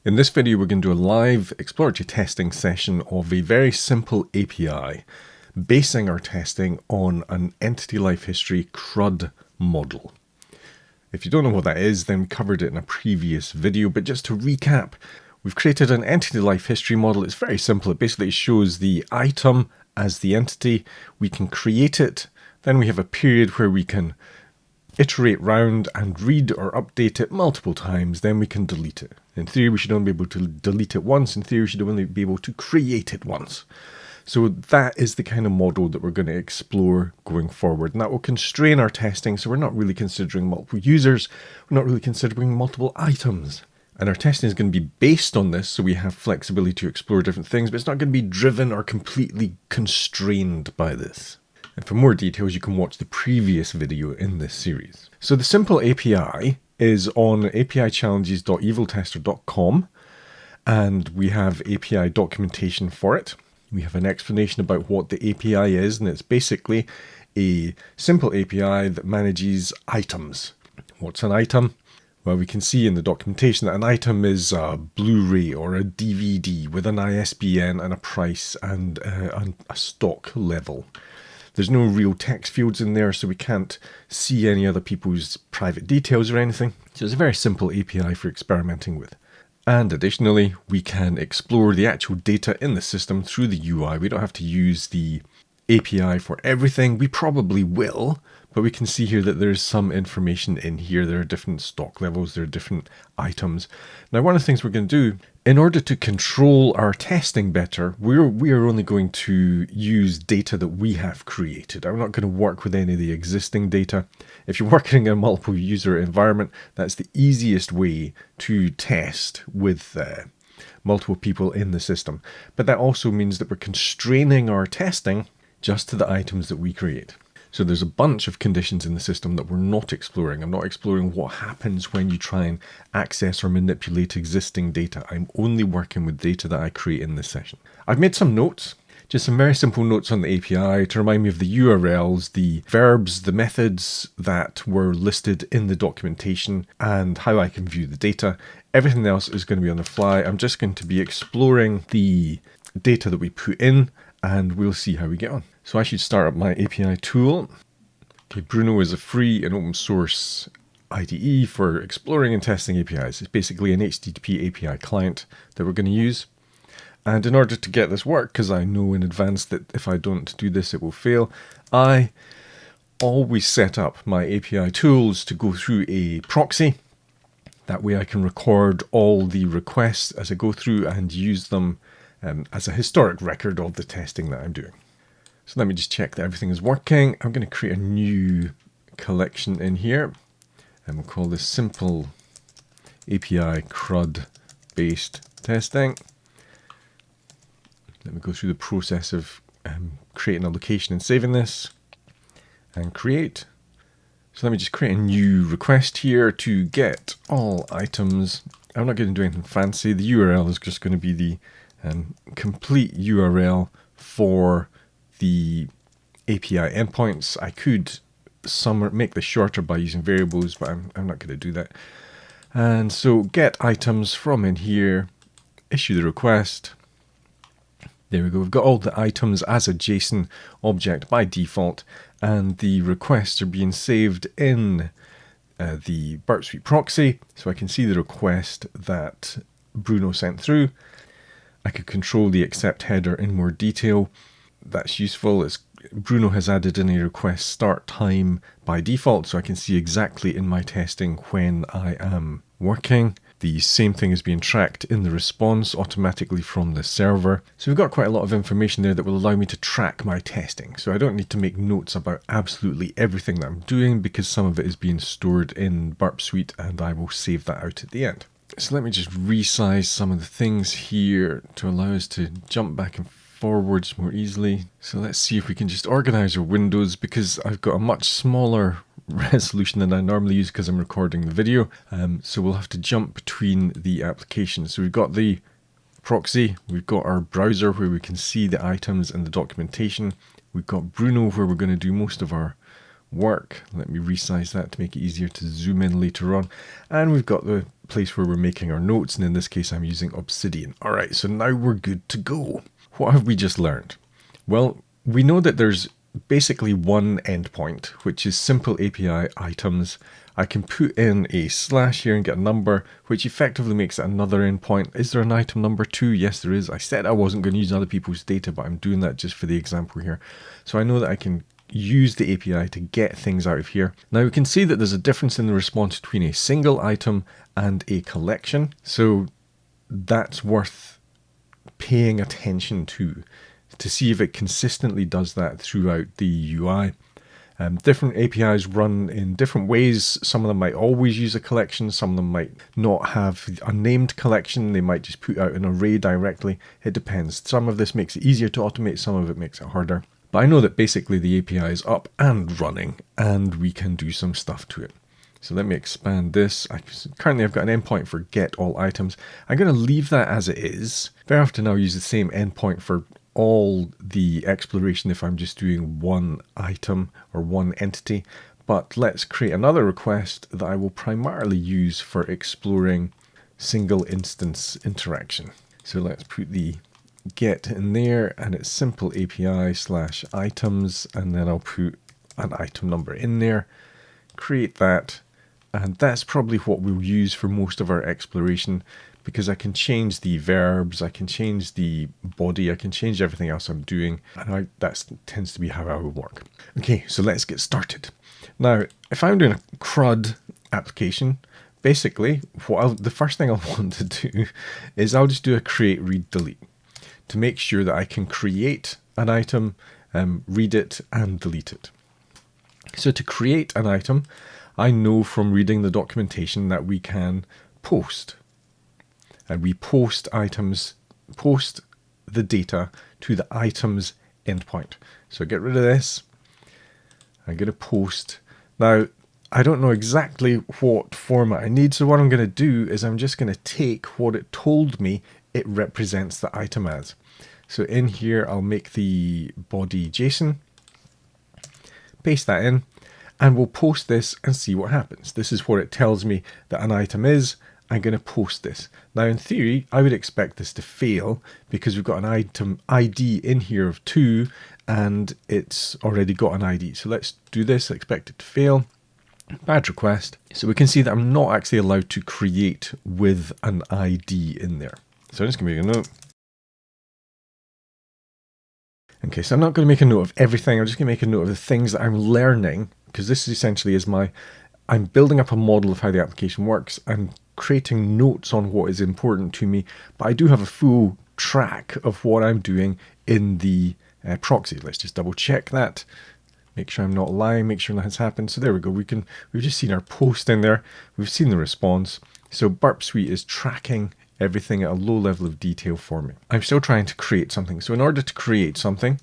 In this video, we're going to do a live exploratory testing session of a very simple API, basing our testing on an entity life history CRUD model. If you don't know what that is, then we covered it in a previous video, but just to recap, we've created an entity life history model. It's very simple. It basically shows the item as the entity. We can create it, then we have a period where we can iterate round and read or update it multiple times, then we can delete it. In theory, we should only be able to delete it once. In theory, we should only be able to create it once. So that is the kind of model that we're going to explore going forward. And that will constrain our testing, so we're not really considering multiple users, we're not really considering multiple items. And our testing is going to be based on this, so we have flexibility to explore different things, but it's not going to be driven or completely constrained by this. And for more details, you can watch the previous video in this series. So the simple API is on apichallenges.eviltester.com, and we have API documentation for it. We have an explanation about what the API is, and it's basically a simple API that manages items. What's an item? Well, we can see in the documentation that an item is a Blu-ray or a DVD with an ISBN and a price and a stock level. There's no real text fields in there, so we can't see any other people's private details or anything. So it's a very simple API for experimenting with. And additionally, we can explore the actual data in the system through the UI. We don't have to use the API for everything. We probably will, but we can see here that there's some information in here. There are different stock levels, there are different items. Now, one of the things we're going to do, in order to control our testing better, we are only going to use data that we have created. I'm not going to work with any of the existing data. If you're working in a multiple user environment, that's the easiest way to test with multiple people in the system. But that also means that we're constraining our testing just to the items that we create. So there's a bunch of conditions in the system that we're not exploring. I'm not exploring what happens when you try and access or manipulate existing data. I'm only working with data that I create in this session. I've made some notes, just some very simple notes on the API to remind me of the URLs, the verbs, the methods that were listed in the documentation, and how I can view the data. Everything else is going to be on the fly. I'm just going to be exploring the data that we put in, and we'll see how we get on. So I should start up my API tool. Okay, Bruno is a free and open source IDE for exploring and testing APIs. It's basically an HTTP API client that we're going to use. And in order to get this work, because I know in advance that if I don't do this, it will fail, I always set up my API tools to go through a proxy. That way I can record all the requests as I go through and use them as a historic record of the testing that I'm doing. So let me just check that everything is working. I'm going to create a new collection in here, and we'll call this simple API CRUD based testing. Let me go through the process of creating a location and saving this, and create. So let me just create a new request here to get all items. I'm not going to do anything fancy. The URL is just going to be the complete URL for the API endpoints. I could make this shorter by using variables, but I'm not going to do that. And so get items from in here, issue the request. There we go. We've got all the items as a JSON object by default, and the requests are being saved in the BurpSuite proxy, so I can see the request that Bruno sent through. I could control the accept header in more detail. That's useful. Bruno has added in a request start time by default, so I can see exactly in my testing when I am working. The same thing is being tracked in the response automatically from the server. So we've got quite a lot of information there that will allow me to track my testing. So I don't need to make notes about absolutely everything that I'm doing, because some of it is being stored in BurpSuite and I will save that out at the end. So let me just resize some of the things here to allow us to jump back and forwards more easily. So let's see if we can just organize our windows, because I've got a much smaller resolution than I normally use because I'm recording the video. So we'll have to jump between the applications. So we've got the proxy, we've got our browser where we can see the items and the documentation. We've got Bruno where we're going to do most of our work. Let me resize that to make it easier to zoom in later on. And we've got the place where we're making our notes, and in this case I'm using Obsidian. All right, so now we're good to go. What have we just learned? Well, we know that there's basically one endpoint, which is simple API items. I can put in a slash here and get a number, which effectively makes it another endpoint. Is there an item number 2? Yes, there is. I said I wasn't going to use other people's data, but I'm doing that just for the example here. So I know that I can use the API to get things out of here. Now we can see that there's a difference in the response between a single item and a collection. So that's worth paying attention to see if it consistently does that throughout the UI. Different APIs run in different ways. Some of them might always use a collection. Some of them might not have a named collection. They might just put out an array directly. It depends. Some of this makes it easier to automate. Some of it makes it harder. But I know that basically the API is up and running, and we can do some stuff to it. So let me expand this. Currently I've got an endpoint for get all items. I'm going to leave that as it is. Very often I'll use the same endpoint for all the exploration if I'm just doing one item or one entity. But let's create another request that I will primarily use for exploring single instance interaction. So let's put the get in there, and it's simple API slash items, and then I'll put an item number in there, create that, and that's probably what we'll use for most of our exploration, because I can change the verbs, I can change the body, I can change everything else I'm doing, and that tends to be how I would work. Okay, so let's get started. Now, if I'm doing a CRUD application, basically the first thing I'll want to do is I'll just do a create, read, delete to make sure that I can create an item, read it, and delete it. So to create an item, I know from reading the documentation that we can post. And we post items, post the data to the items endpoint. So get rid of this. I'm going to post. Now, I don't know exactly what format I need. So what I'm going to do is I'm just going to take what it told me it represents the item as. So in here, I'll make the body JSON, paste that in, and we'll post this and see what happens. This is what it tells me that an item is. I'm going to post this. Now, in theory, I would expect this to fail because we've got an item ID in here of 2 and it's already got an ID. So let's do this. I expect it to fail. Badge request. So we can see that I'm not actually allowed to create with an ID in there. So I'm just going to make a note. Okay, so I'm not going to make a note of everything. I'm just going to make a note of the things that I'm learning, because this essentially is I'm building up a model of how the application works. I'm creating notes on what is important to me, but I do have a full track of what I'm doing in the proxy. Let's just double check that. Make sure I'm not lying, make sure nothing's happened. So there we go. We've just seen our post in there. We've seen the response. So BurpSuite is tracking everything at a low level of detail for me. I'm still trying to create something. So in order to create something,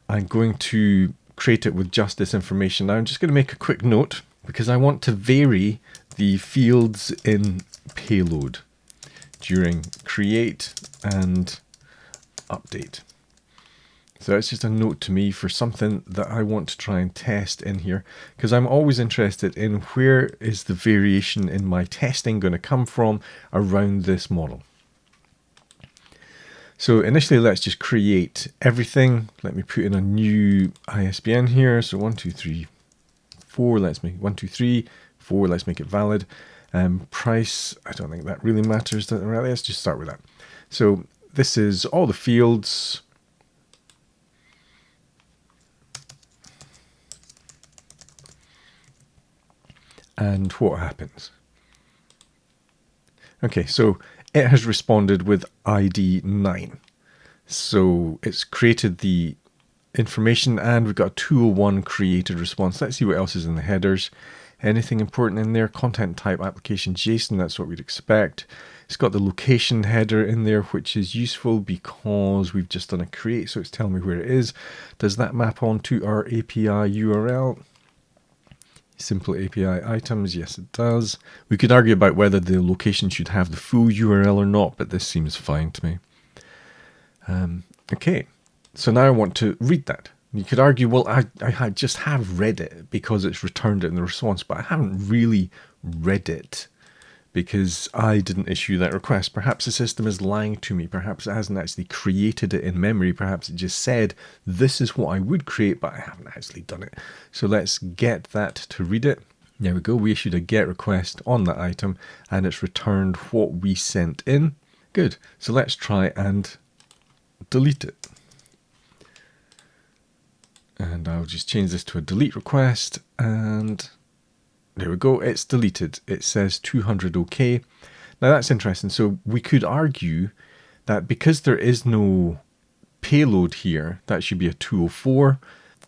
I'm going to create it with just this information. Now I'm just going to make a quick note because I want to vary the fields in payload during create and update. So it's just a note to me for something that I want to try and test in here, because I'm always interested in where is the variation in my testing going to come from around this model. So initially, let's just create everything. Let me put in a new ISBN here. So 1, 2, 3, 4. Let's make 1, 2, 3, 4. Let's make it valid. Price, I don't think that really matters. Let's just start with that. So this is all the fields. And what happens? Okay, so it has responded with ID 9. So it's created the information and we've got a 201 created response. Let's see what else is in the headers. Anything important in there? Content type application JSON, that's what we'd expect. It's got the location header in there, which is useful because we've just done a create, so it's telling me where it is. Does that map onto our API URL? Simple API items, yes it does. We could argue about whether the location should have the full URL or not, but this seems fine to me. Okay, so now I want to read that. You could argue, well, I just have read it because it's returned it in the response, but I haven't really read it because I didn't issue that request. Perhaps the system is lying to me. Perhaps it hasn't actually created it in memory. Perhaps it just said, this is what I would create, but I haven't actually done it. So let's get that to read it. There we go. We issued a GET request on that item and it's returned what we sent in. Good. So let's try and delete it. And I'll just change this to a delete request, and there we go, it's deleted. It says 200 OK. Now that's interesting. So we could argue that because there is no payload here, that should be a 204.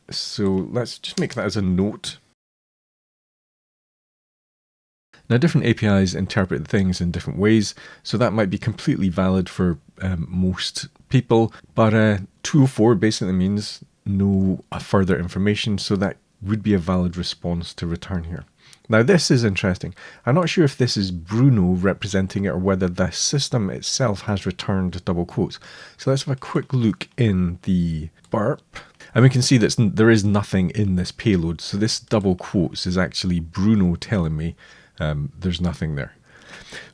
So let's just make that as a note. Now different APIs interpret things in different ways, so that might be completely valid for most people, but 204 basically means no further information, so that would be a valid response to return here. Now this is interesting. I'm not sure if this is Bruno representing it or whether the system itself has returned double quotes. So let's have a quick look in the burp. And we can see that there is nothing in this payload. So this double quotes is actually Bruno telling me there's nothing there.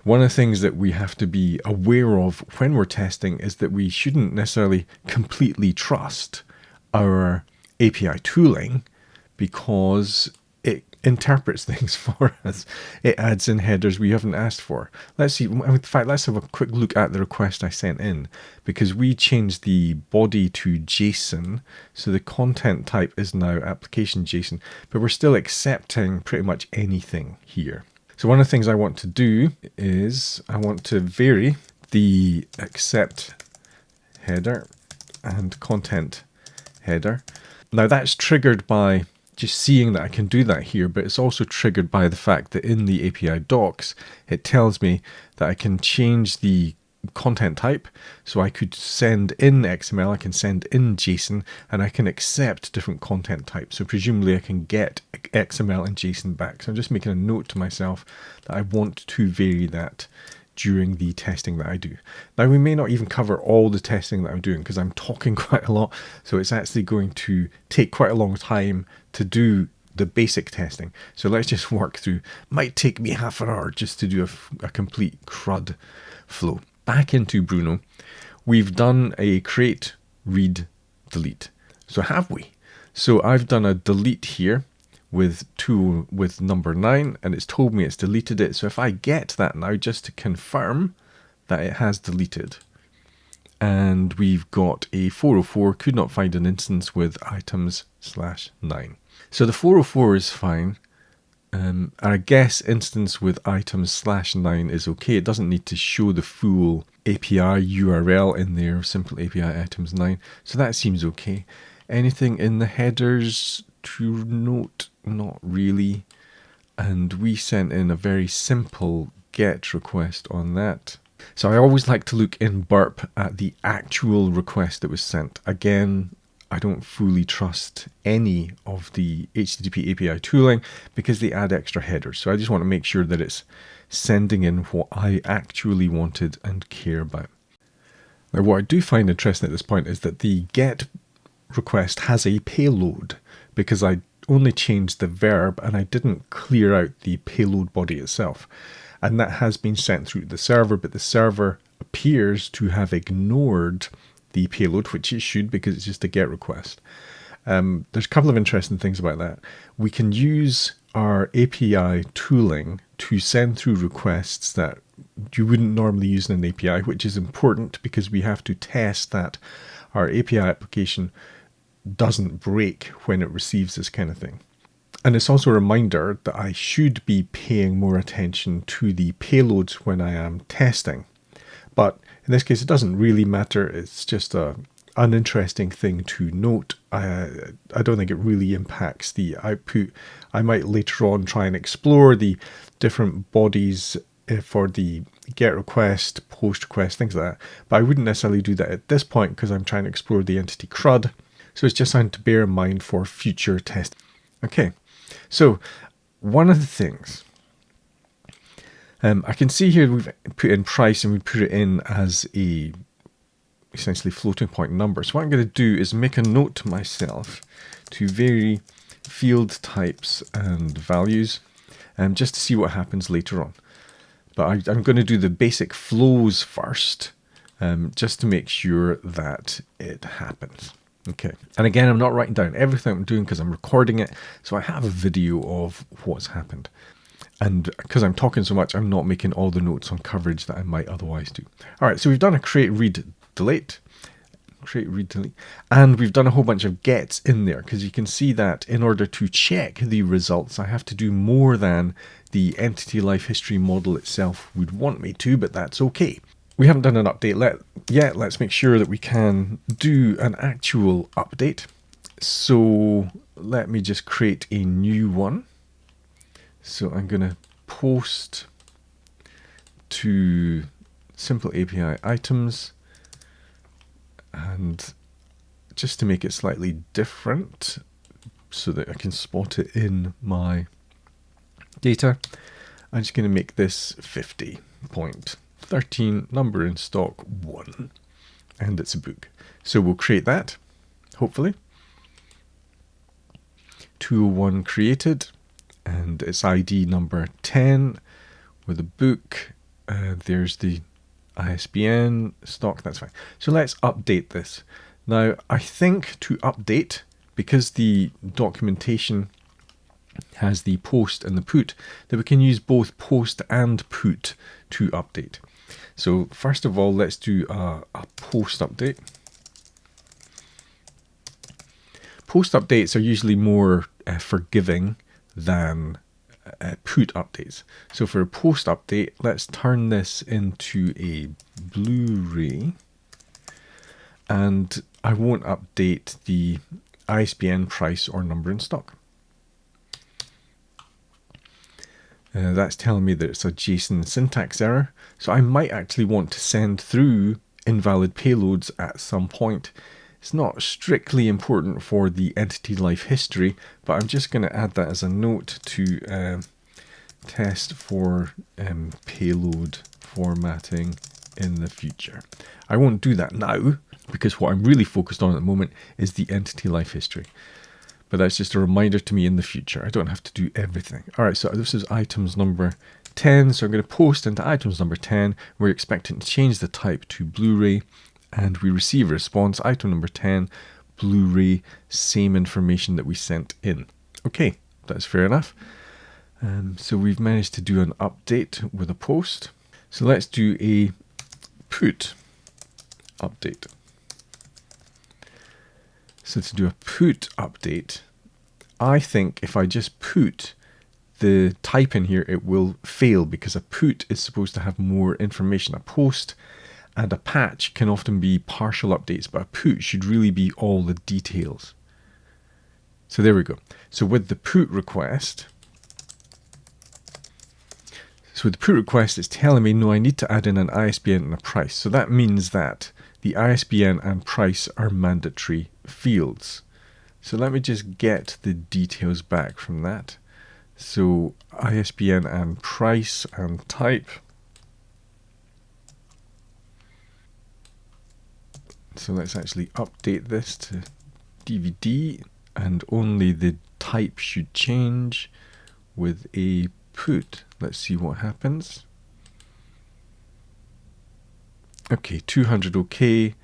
One of the things that we have to be aware of when we're testing is that we shouldn't necessarily completely trust our API tooling because it interprets things for us. It adds in headers we haven't asked for. Let's see. In fact, let's have a quick look at the request I sent in, because we changed the body to JSON. So the content type is now application JSON, but we're still accepting pretty much anything here. So one of the things I want to do is I want to vary the accept header and content header. Now that's triggered by just seeing that I can do that here, but it's also triggered by the fact that in the API docs, it tells me that I can change the content type. So I could send in XML, I can send in JSON, and I can accept different content types. So presumably I can get XML and JSON back. So I'm just making a note to myself that I want to vary that during the testing that I do. Now we may not even cover all the testing that I'm doing because I'm talking quite a lot, so it's actually going to take quite a long time to do the basic testing. So let's just work through. Might take me half an hour just to do a complete CRUD flow. Back into Bruno, we've done a create, read, delete. So have we? So I've done a delete here with number 9, and it's told me it's deleted it. So if I get that now, just to confirm that it has deleted, and we've got a 404, could not find an instance with items/9. So the 404 is fine. I guess instance with items/9 is okay. It doesn't need to show the full API URL in there, simple API items 9. So that seems okay. Anything in the headers to note? Not really. And we sent in a very simple GET request on that. So I always like to look in burp at the actual request that was sent. Again, I don't fully trust any of the HTTP API tooling because they add extra headers. So I just want to make sure that it's sending in what I actually wanted and care about. Now, what I do find interesting at this point is that the GET request has a payload, because I only changed the verb and I didn't clear out the payload body itself. And that has been sent through to the server, but the server appears to have ignored the payload, which it should, because it's just a GET request. There's a couple of interesting things about that. We can use our API tooling to send through requests that you wouldn't normally use in an API, which is important because we have to test that our API application doesn't break when it receives this kind of thing. And it's also a reminder that I should be paying more attention to the payloads when I am testing. But in this case, it doesn't really matter. It's just an uninteresting thing to note. I don't think it really impacts the output. I might later on try and explore the different bodies for the GET request, POST request, things like that. But I wouldn't necessarily do that at this point because I'm trying to explore the entity CRUD. So it's just something to bear in mind for future testing. Okay, so one of the things, I can see here we've put in price and we put it in as a essentially floating point number. So what I'm going to do is make a note to myself to vary field types and values, just to see what happens later on. But I'm going to do the basic flows first, just to make sure that it happens. Okay, and again, I'm not writing down everything I'm doing because I'm recording it, so I have a video of what's happened. And because I'm talking so much, I'm not making all the notes on coverage that I might otherwise do. All right, so we've done a create, read, delete. Create, read, delete. And we've done a whole bunch of gets in there, because you can see that in order to check the results, I have to do more than the entity life history model itself would want me to, but that's okay. We haven't done an update yet. Let's make sure that we can do an actual update. So let me just create a new one. So I'm going to post to simple API items, and just to make it slightly different so that I can spot it in my data, I'm just going to make this 50.13, number in stock 1, and it's a book. So we'll create that, hopefully. 201 created, and it's ID number 10 with a book. There's the ISBN stock, that's fine. So let's update this. Now, I think to update, because the documentation has the post and the put, that we can use both post and put to update. So first of all, let's do a post update. Post updates are usually more forgiving than put updates. So for a post update, let's turn this into a Blu-ray, and I won't update the ISBN price or number in stock. That's telling me that it's a JSON syntax error, so I might actually want to send through invalid payloads at some point. It's not strictly important for the entity life history, but I'm just going to add that as a note to test for payload formatting in the future. I won't do that now, because what I'm really focused on at the moment is the entity life history. But that's just a reminder to me in the future. I don't have to do everything. All right, so this is items number 10. So I'm going to post into items number 10. We're expecting to change the type to Blu-ray, and we receive a response, item number 10, Blu-ray, same information that we sent in. Okay, that's fair enough. So we've managed to do an update with a post. So let's do a put update. So to do a put update, I think if I just put the type in here, it will fail, because a put is supposed to have more information. A post and a patch can often be partial updates, but a put should really be all the details. So there we go. So with the put request, it's telling me, no, I need to add in an ISBN and a price. So that means that the ISBN and price are mandatory fields. So let me just get the details back from that. So ISBN and price and type. So let's actually update this to DVD, and only the type should change with a put. Let's see what happens. Okay, 200 okay,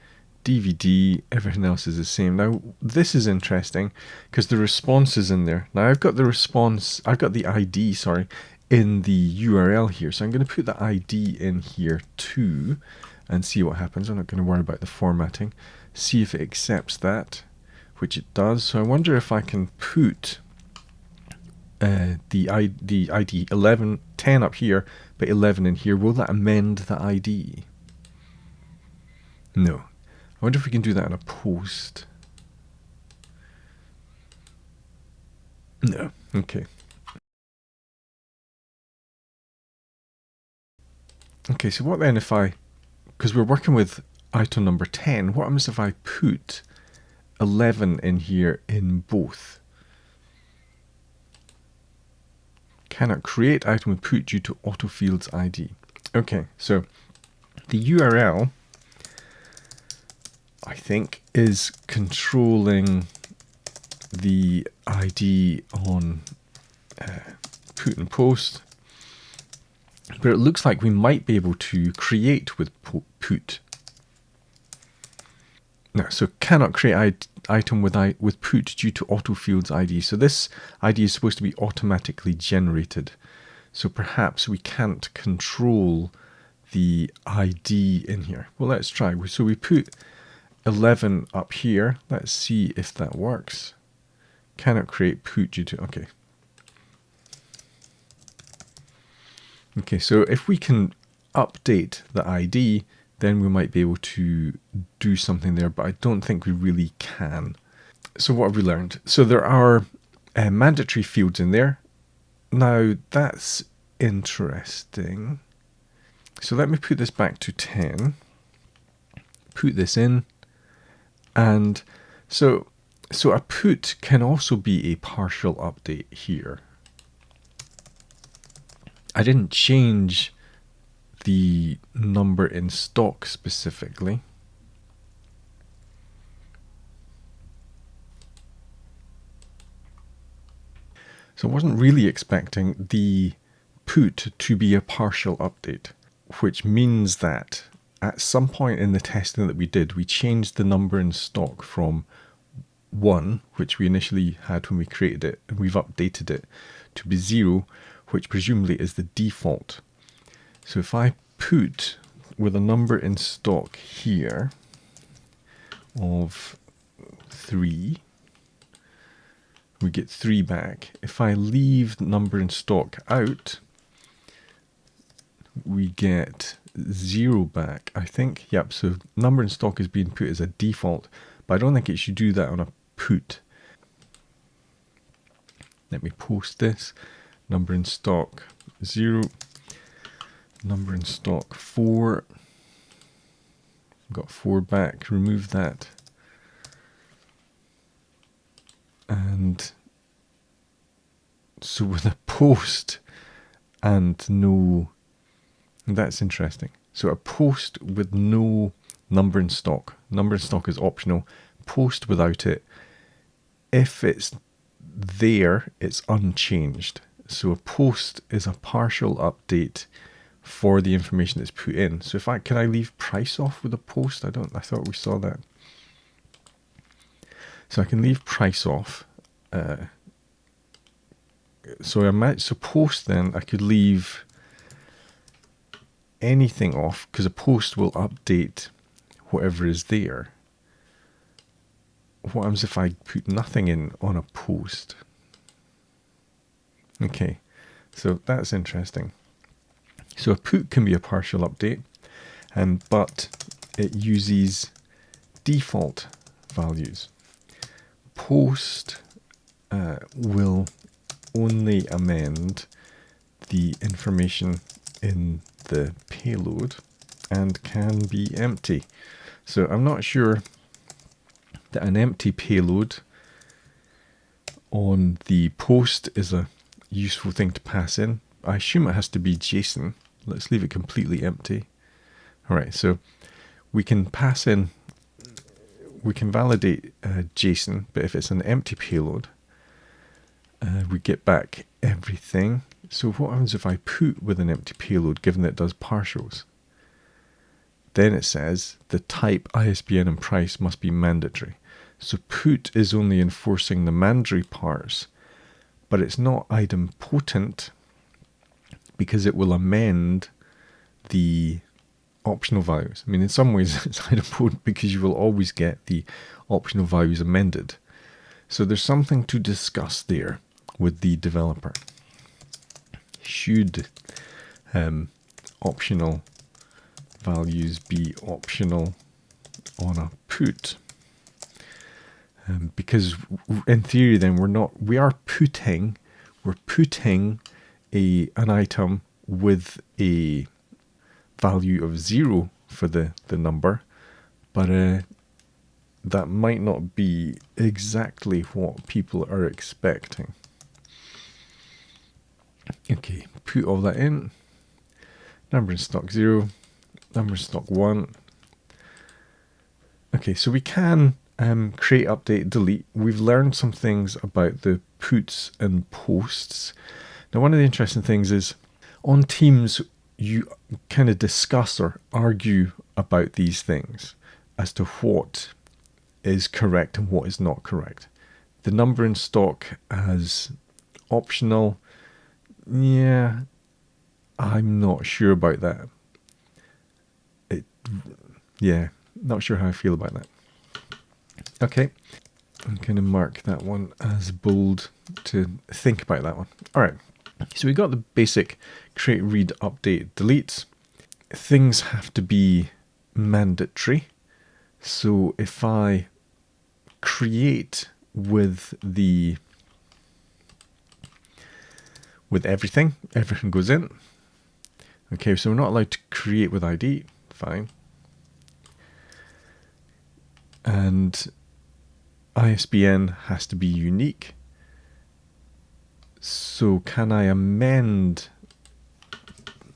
DVD, everything else is the same. Now, this is interesting because the response is in there. Now, I've got the response, I've got the ID, sorry, in the URL here. So I'm going to put the ID in here too and see what happens. I'm not going to worry about the formatting. See if it accepts that, which it does. So I wonder if I can put the ID 11, 10 up here, but 11 in here. Will that amend the ID? No. I wonder if we can do that in a post. No. Okay. Okay, so what then if I, because we're working with item number 10, what happens if I put 11 in here in both? Cannot create item with put due to autofield's ID. Okay, so the URL think, is controlling the ID on put and post. But it looks like we might be able to create with put. Now, so cannot create item with put due to autofield's ID. So this ID is supposed to be automatically generated. So perhaps we can't control the ID in here. Well, let's try. So we put 11 up here. Let's see if that works. Cannot create put due to, okay. Okay, so if we can update the ID, then we might be able to do something there, but I don't think we really can. So what have we learned? So there are mandatory fields in there. Now that's interesting. So let me put this back to 10, put this in, and so a put can also be a partial update here. I didn't change the number in stock specifically. So I wasn't really expecting the put to be a partial update, which means that at some point in the testing that we did, we changed the number in stock from 1, which we initially had when we created it, and we've updated it to be 0, which presumably is the default. So if I put with a number in stock here of 3, we get 3 back. If I leave number in stock out, we get 0 back, I think. Yep, so number in stock is being put as a default, but I don't think it should do that on a put. Let me post this. Number in stock 0, number in stock 4, got 4 back, remove that, and so with a post and no, that's interesting. So a post with no number in stock is optional, post without it, if it's there, it's unchanged. So a post is a partial update for the information that's put in. So if can I leave price off with a post? I thought we saw that. So I can leave price off. So post, then I could leave anything off because a post will update whatever is there. What happens if I put nothing in on a post? Okay, so that's interesting. So a put can be a partial update, but it uses default values. Post will only amend the information in the payload and can be empty. So I'm not sure that an empty payload on the post is a useful thing to pass in. I assume it has to be JSON. Let's leave it completely empty. All right, so we can pass in, we can validate JSON, but if it's an empty payload, we get back everything. So what happens if I put with an empty payload, given that it does partials? Then it says the type, ISBN, and price must be mandatory. So put is only enforcing the mandatory parts, but it's not idempotent because it will amend the optional values. I mean, in some ways it's idempotent because you will always get the optional values amended. So there's something to discuss there with the developer. Should optional values be optional on a put? Because in theory then we are putting an item with a value of 0 for the number, but that might not be exactly what people are expecting. Okay, put all that in. Number in stock 0, number in stock 1. Okay, so we can create, update, delete. We've learned some things about the puts and posts. Now, one of the interesting things is on Teams, you kind of discuss or argue about these things as to what is correct and what is not correct. The number in stock as optional, yeah, I'm not sure about that. Yeah, not sure how I feel about that. Okay, I'm going to mark that one as bold to think about that one. All right, so we got the basic create, read, update, delete. Things have to be mandatory. So if I create with everything goes in. Okay, so we're not allowed to create with ID. Fine. And ISBN has to be unique. So can I amend?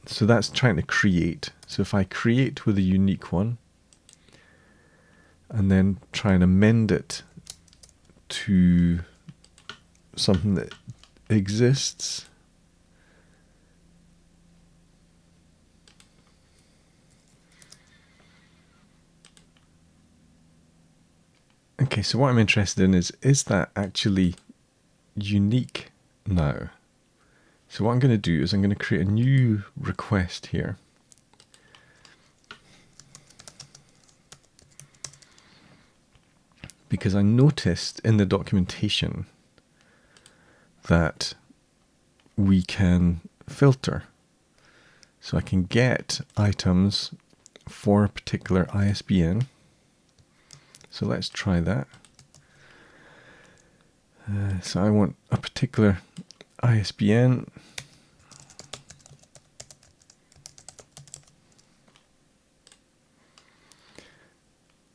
So that's trying to create. So if I create with a unique one and then try and amend it to something that exists, okay, so what I'm interested in is that actually unique now? So what I'm going to do is I'm going to create a new request here. Because I noticed in the documentation that we can filter. So I can get items for a particular ISBN. So let's try that. So I want a particular ISBN.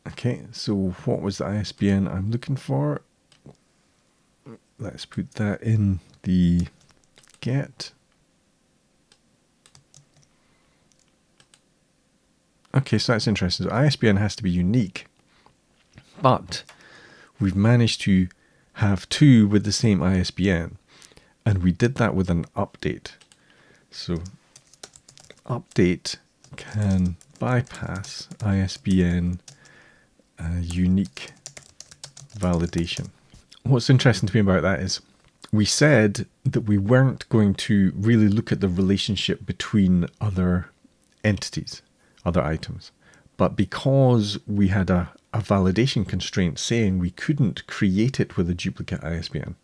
Okay, so what was the ISBN I'm looking for? Let's put that in the get. Okay, so that's interesting. So ISBN has to be unique, but we've managed to have two with the same ISBN, and we did that with an update. So update can bypass ISBN unique validation. What's interesting to me about that is we said that we weren't going to really look at the relationship between other entities, other items. But because we had a validation constraint saying we couldn't create it with a duplicate ISBN,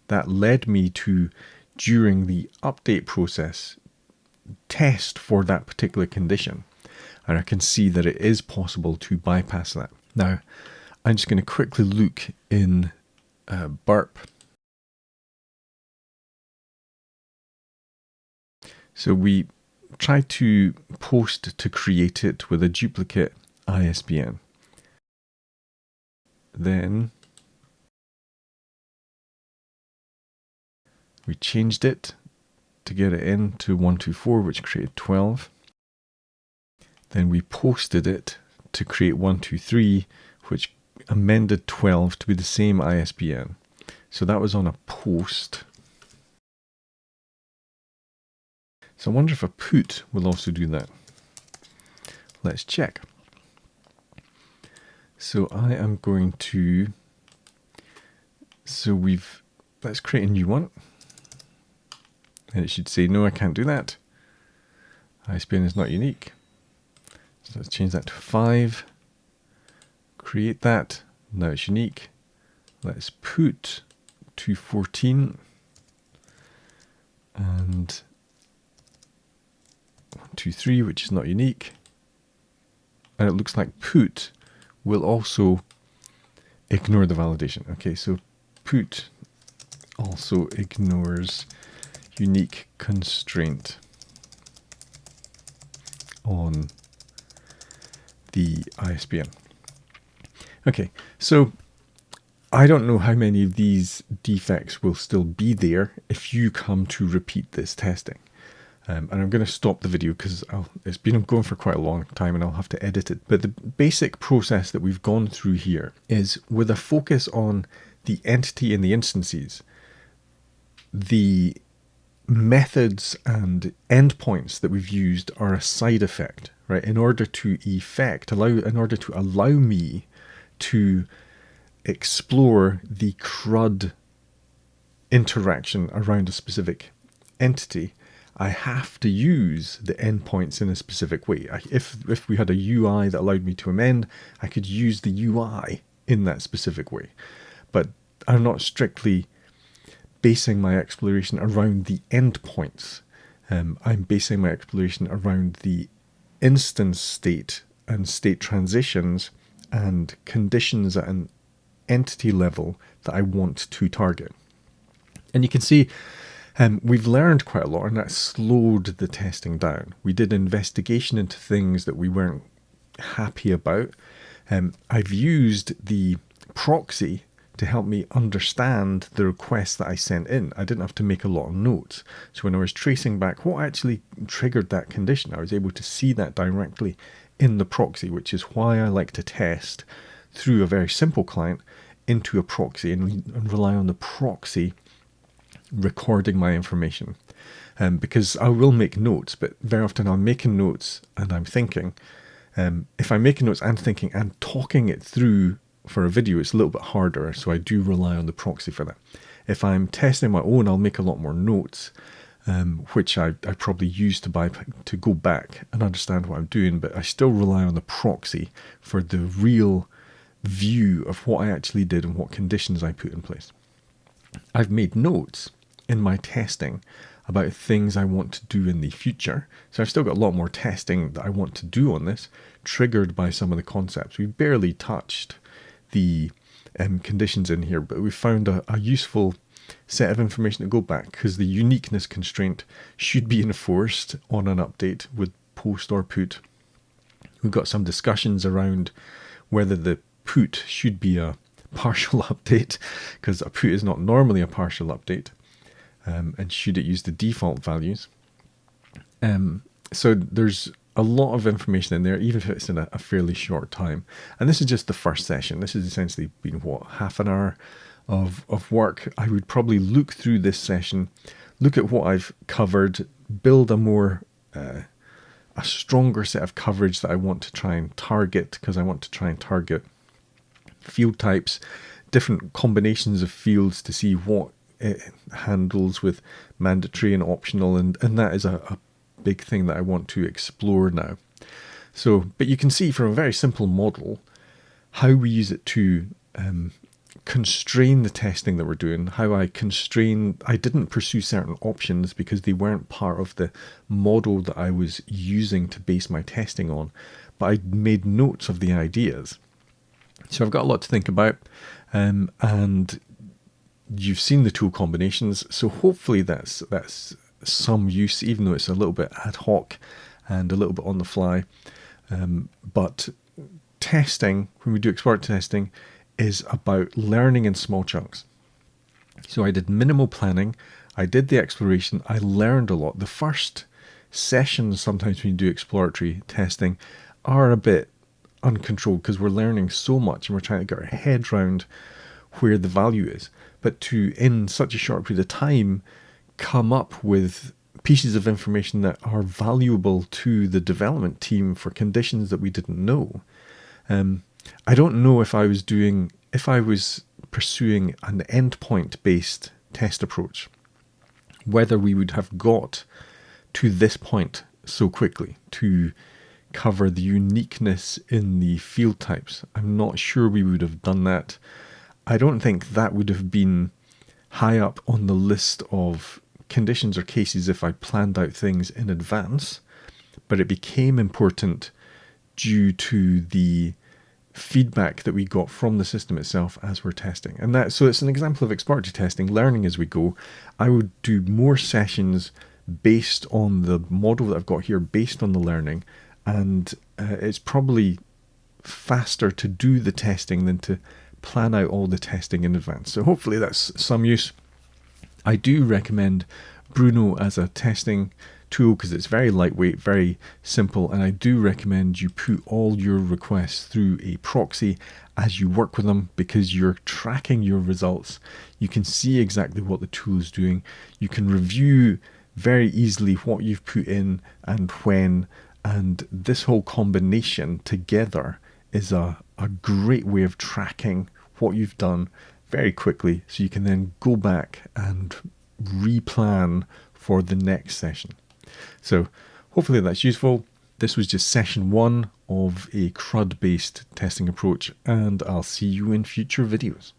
that led me to, during the update process, test for that particular condition. And I can see that it is possible to bypass that. Now, I'm just going to quickly look in Burp. So we try to post to create it with a duplicate ISBN. Then we changed it to get it in to 124, which created 12. Then we posted it to create 123, which amended 12 to be the same ISBN. So that was on a post. So I wonder if a put will also do that. Let's check. So I am going to, let's create a new one. And it should say, no, I can't do that. ISBN is not unique. So let's change that to 5. Create that. Now it's unique. Let's put 214 and 123, which is not unique. And it looks like put will also ignore the validation. Okay, so put also ignores unique constraint on the ISBN. Okay, so I don't know how many of these defects will still be there if you come to repeat this testing. And I'm going to stop the video because it's been going for quite a long time and I'll have to edit it. But the basic process that we've gone through here is with a focus on the entity and the instances, the methods and endpoints that we've used are a side effect, right? In order to allow me to explore the CRUD interaction around a specific entity, I have to use the endpoints in a specific way. If we had a UI that allowed me to amend, I could use the UI in that specific way. But I'm not strictly basing my exploration around the endpoints. I'm basing my exploration around the instance state and state transitions and conditions at an entity level that I want to target. And you can see we've learned quite a lot, and that slowed the testing down. We did investigation into things that we weren't happy about. I've used the proxy to help me understand the requests that I sent in. I didn't have to make a lot of notes. So when I was tracing back what actually triggered that condition, I was able to see that directly in the proxy, which is why I like to test through a very simple client into a proxy and rely on the proxy recording my information. Because I will make notes, but very often I'm making notes and I'm thinking. If I'm making notes and thinking and talking it through for a video, it's a little bit harder, so I do rely on the proxy for that. If I'm testing my own, I'll make a lot more notes, which I probably use to go back and understand what I'm doing, but I still rely on the proxy for the real view of what I actually did and what conditions I put in place. I've made notes in my testing about things I want to do in the future. So I've still got a lot more testing that I want to do on this, triggered by some of the concepts. We barely touched the conditions in here, but we found a useful set of information to go back, because the uniqueness constraint should be enforced on an update with post or put. We've got some discussions around whether the put should be a partial update, because a put is not normally a partial update, and should it use the default values. So there's a lot of information in there, even if it's in a fairly short time. And this is just the first session. This has essentially been, half an hour of work. I would probably look through this session, look at what I've covered, build a stronger set of coverage that I want to try and target, because I want to try and target field types, different combinations of fields to see what it handles with mandatory and optional, and that is a big thing that I want to explore now. So, but you can see from a very simple model how we use it to constrain the testing that we're doing, how I didn't pursue certain options because they weren't part of the model that I was using to base my testing on, but I made notes of the ideas. So I've got a lot to think about, and you've seen the tool combinations, so hopefully that's some use, even though it's a little bit ad hoc and a little bit on the fly. But testing, when we do exploratory testing, is about learning in small chunks. So I did minimal planning, I did the exploration, I learned a lot. The first sessions, sometimes when you do exploratory testing, are a bit uncontrolled because we're learning so much and we're trying to get our head around where the value is. But to, in such a short period of time, come up with pieces of information that are valuable to the development team for conditions that we didn't know. I don't know if I was pursuing an endpoint-based test approach, whether we would have got to this point so quickly to cover the uniqueness in the field types. I'm not sure we would have done that. I don't think that would have been high up on the list of conditions or cases if I planned out things in advance, but it became important due to the feedback that we got from the system itself as we're testing. And so it's an example of exploratory testing, learning as we go. I would do more sessions based on the model that I've got here, based on the learning, and it's probably faster to do the testing than to plan out all the testing in advance. So hopefully that's some use. I do recommend Bruno as a testing tool because it's very lightweight, very simple, and I do recommend you put all your requests through a proxy as you work with them, because you're tracking your results. You can see exactly what the tool is doing. You can review very easily what you've put in and when, and this whole combination together is a great way of tracking what you've done very quickly, so you can then go back and replan for the next session. So hopefully that's useful. This was just session 1 of a CRUD based testing approach, and I'll see you in future videos.